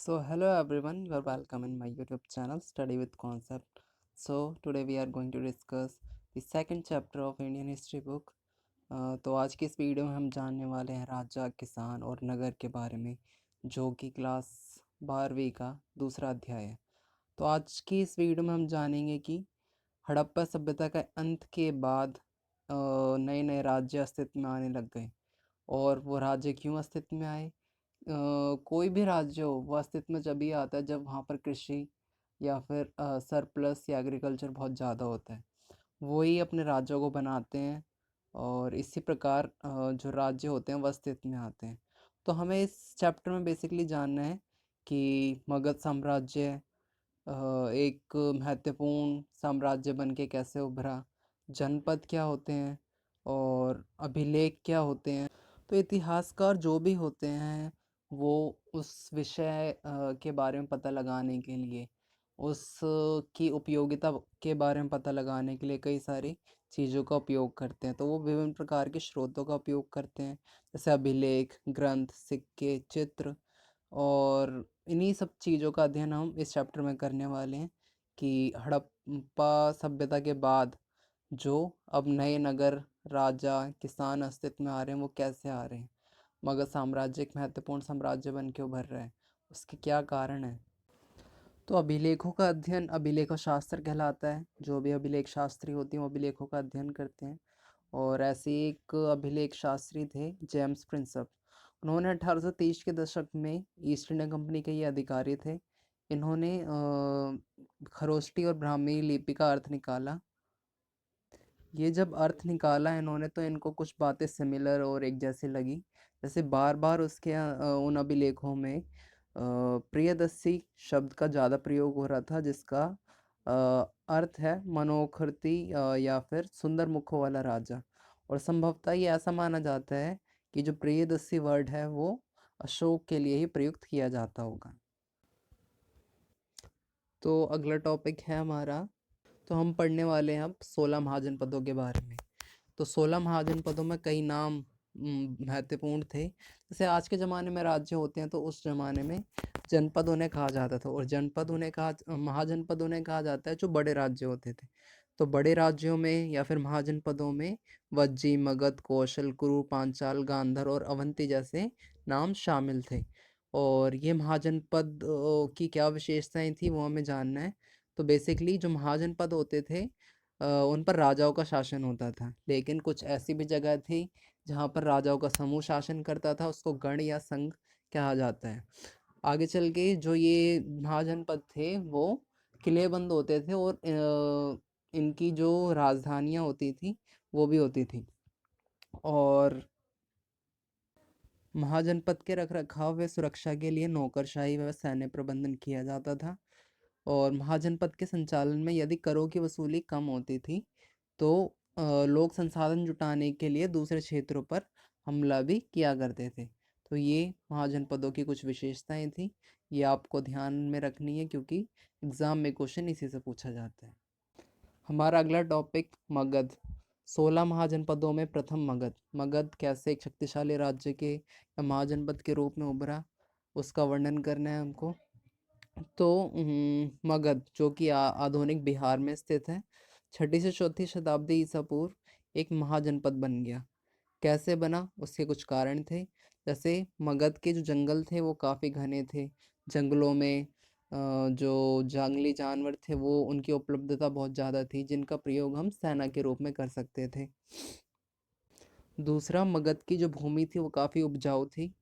So hello everyone, you are welcome in my YouTube channel Study with Concept. So today we are going to discuss the second chapter of Indian history book. तो आज की इस video में हम जानने वाले हैं राजा, किसान और नगर के बारे में, जो कि क्लास 12वीं का दूसरा अध्याय है। तो आज की इस वीडियो में हम जानेंगे कि हड़प्पा सभ्यता के अंत के बाद नए नए राज्य अस्तित्व में आने लग गए, और वो राज्य क्यों अस्तित्व में आए। कोई भी राज्य हो वो अस्तित्व में जभी आता है जब वहाँ पर कृषि या फिर सरप्लस या एग्रीकल्चर बहुत ज़्यादा होता है, वही अपने राज्यों को बनाते हैं, और इसी प्रकार जो राज्य होते हैं वो अस्तित्व में आते हैं। तो हमें इस चैप्टर में बेसिकली जानना है कि मगध साम्राज्य एक महत्वपूर्ण साम्राज्य बन के कैसे उभरा, जनपद क्या होते हैं और अभिलेख क्या होते हैं। तो इतिहासकार जो भी होते हैं वो उस विषय के बारे में पता लगाने के लिए, उस की उपयोगिता के बारे में पता लगाने के लिए कई सारी चीज़ों का उपयोग करते हैं। तो वो विभिन्न प्रकार के स्रोतों का उपयोग करते हैं, जैसे अभिलेख, ग्रंथ, सिक्के, चित्र, और इन्हीं सब चीज़ों का अध्ययन हम इस चैप्टर में करने वाले हैं कि हड़प्पा सभ्यता के बाद जो अब नए नगर, राजा, किसान अस्तित्व में आ रहे हैं वो कैसे आ रहे हैं, मगध साम्राज्य एक महत्वपूर्ण साम्राज्य बन के उभर रहा है, उसके क्या कारण है। तो अभिलेखों का अध्ययन अभिलेख शास्त्र कहलाता है। जो भी अभिलेख शास्त्री होते हैं वो अभिलेखों का अध्ययन करते हैं, और ऐसे एक अभिलेख शास्त्री थे जेम्स प्रिंसप। उन्होंने 1830 के दशक में ईस्ट इंडिया कंपनी के ये अधिकारी थे। इन्होंने खरोष्टी और ब्राह्मी लिपि का अर्थ निकाला। ये जब अर्थ निकाला इन्होंने तो इनको कुछ बातें सिमिलर और एक जैसी लगी, जैसे बार बार उसके उन अभिलेखों में प्रियदर्शी शब्द का ज़्यादा प्रयोग हो रहा था, जिसका अर्थ है मनोखरती या फिर सुंदर मुखों वाला राजा। और संभवतः ये ऐसा माना जाता है कि जो प्रियदर्शी वर्ड है वो अशोक के लिए ही प्रयुक्त किया जाता होगा। तो अगला टॉपिक है हमारा, तो हम पढ़ने वाले हैं अब 16 महाजनपदों के बारे में। तो 16 महाजनपदों में कई नाम महत्वपूर्ण थे। जैसे आज के ज़माने में राज्य होते हैं तो उस ज़माने में जनपद उन्हें कहा जाता था, और जनपद उन्हें कहा महाजनपद उन्हें कहा जाता है जो बड़े राज्य होते थे। तो बड़े राज्यों में या फिर महाजनपदों में वज्जी, मगध, कौशल, कुरु, पांचाल, गांधार और अवंती जैसे नाम शामिल थे। और ये महाजनपद की क्या विशेषताएं थी वो हमें जानना है। तो बेसिकली जो महाजनपद होते थे उन पर राजाओं का शासन होता था, लेकिन कुछ ऐसी भी जगह थी जहाँ पर राजाओं का समूह शासन करता था, उसको गण या संघ कहा जाता है। आगे चल के जो ये महाजनपद थे वो किलेबंद होते थे, और इनकी जो राजधानियाँ होती थी वो भी होती थी। और महाजनपद के रखरखाव व सुरक्षा के लिए नौकरशाही व सैन्य प्रबंधन किया जाता था। और महाजनपद के संचालन में यदि करों की वसूली कम होती थी तो लोग संसाधन जुटाने के लिए दूसरे क्षेत्रों पर हमला भी किया करते थे। तो ये महाजनपदों की कुछ विशेषताएं थी, ये आपको ध्यान में रखनी है क्योंकि एग्ज़ाम में क्वेश्चन इसी से पूछा जाता है। हमारा अगला टॉपिक मगध। 16 महाजनपदों में प्रथम मगध। मगध कैसे एक शक्तिशाली राज्य के या महाजनपद के रूप में उभरा, उसका वर्णन करना है हमको। तो मगध जो कि आधुनिक बिहार में स्थित है, 6ठी से 4ठी शताब्दी ईसा पूर्व एक महाजनपद बन गया। कैसे बना, उसके कुछ कारण थे। जैसे मगध के जो जंगल थे वो काफ़ी घने थे। जंगलों में जो जंगली जानवर थे वो उनकी उपलब्धता बहुत ज़्यादा थी, जिनका प्रयोग हम सेना के रूप में कर सकते थे। दूसरा, मगध की जो भूमि थी वो काफ़ी उपजाऊ थी,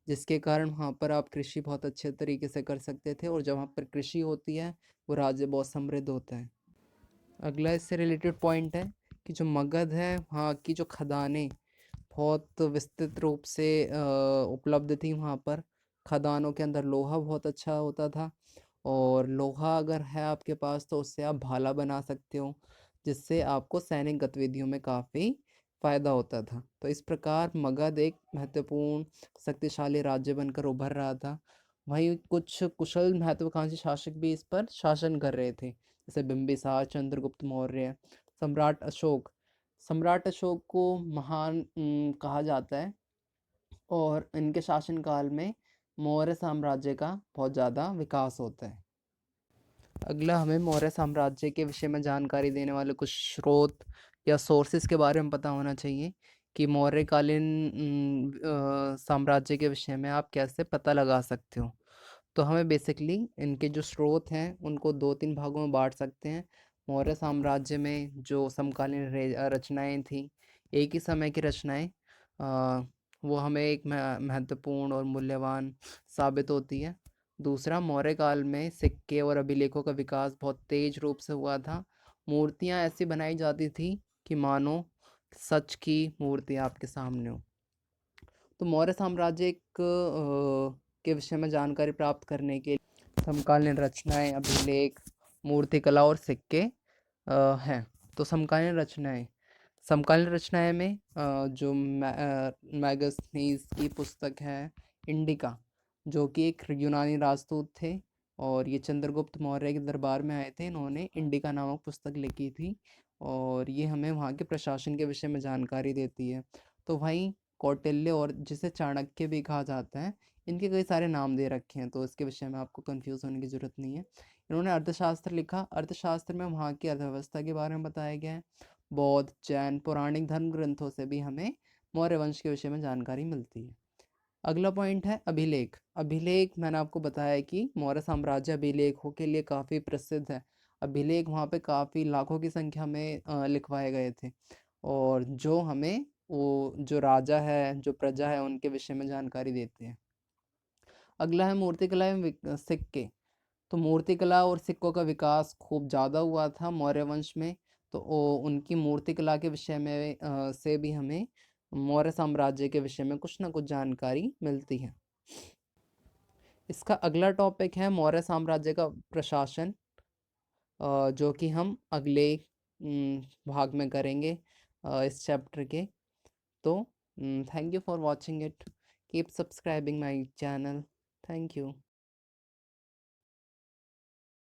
जिसके कारण वहाँ पर आप कृषि बहुत अच्छे तरीके से कर सकते थे, और जब वहाँ पर कृषि होती है वो राज्य बहुत समृद्ध होता है। अगला इससे रिलेटेड पॉइंट है कि जो मगध है वहाँ की जो खदानें बहुत विस्तृत रूप से उपलब्ध थी। वहाँ पर खदानों के अंदर लोहा बहुत अच्छा होता था, और लोहा अगर है आपके पास तो उससे आप भाला बना सकते हो, जिससे आपको सैनिक गतिविधियों में काफ़ी फ़ायदा होता था। तो इस प्रकार मगध एक महत्वपूर्ण शक्तिशाली राज्य बनकर उभर रहा था। वहीं कुछ कुशल महत्वाकांक्षी शासक भी इस पर शासन कर रहे थे, जैसे बिंबिसार, चंद्रगुप्त मौर्य, सम्राट अशोक। सम्राट अशोक को महान कहा जाता है, और इनके शासनकाल में मौर्य साम्राज्य का बहुत ज़्यादा विकास होता है। अगला हमें मौर्य साम्राज्य के विषय में जानकारी देने वाले कुछ स्रोत या सोर्सेज के बारे में पता होना चाहिए कि मौर्यकालीन साम्राज्य के विषय में आप कैसे पता लगा सकते हो। तो हमें बेसिकली इनके जो स्रोत हैं उनको 2-3 भागों में बांट सकते हैं। मौर्य साम्राज्य में जो समकालीन रचनाएं थी, एक ही समय की रचनाएं, वो हमें एक महत्वपूर्ण और मूल्यवान साबित होती है। दूसरा, मौर्य काल में सिक्के और अभिलेखों का विकास बहुत तेज रूप से हुआ था। मूर्तियाँ ऐसी बनाई जाती थी कि मानो सच की मूर्ति आपके सामने हो। तो मौर्य साम्राज्य के विषय में जानकारी प्राप्त करने के लिए समकालीन रचनाएं, अभिलेख, मूर्तिकला और सिक्के हैं। तो समकालीन रचनाएं में जो मैगस्थनीज की पुस्तक है इंडिका, जो कि एक यूनानी राजदूत थे और ये चंद्रगुप्त मौर्य के दरबार में आए थे। इन्होंने इंडिका नामक पुस्तक लिखी थी और ये हमें वहाँ के प्रशासन के विषय में जानकारी देती है। तो वहीं कौटिल्य, और जिसे चाणक्य भी कहा जाता है, इनके कई सारे नाम दे रखे हैं, तो इसके विषय में आपको कंफ्यूज होने की ज़रूरत नहीं है। इन्होंने अर्थशास्त्र लिखा। अर्थशास्त्र में वहाँ की अर्थव्यवस्था के बारे में बताया गया है। बौद्ध, जैन, पौराणिक धर्म ग्रंथों से भी हमें मौर्य वंश के विषय में जानकारी मिलती है। अगला पॉइंट है अभिलेख। अभिलेख मैंने आपको बताया कि मौर्य साम्राज्य अभिलेखों के लिए काफ़ी प्रसिद्ध है। अभिलेख वहाँ पे काफ़ी लाखों की संख्या में लिखवाए गए थे और जो हमें वो जो राजा है, जो प्रजा है, उनके विषय में जानकारी देते हैं। अगला है मूर्तिकला एवं सिक्के। तो मूर्तिकला और सिक्कों का विकास खूब ज़्यादा हुआ था मौर्य वंश में। तो उनकी मूर्तिकला के विषय में से भी हमें मौर्य साम्राज्य के विषय में कुछ ना कुछ जानकारी मिलती है। इसका अगला टॉपिक है मौर्य साम्राज्य का प्रशासन, जो कि हम अगले भाग में करेंगे इस चैप्टर के। तो thank you for watching it, keep subscribing my channel, thank you.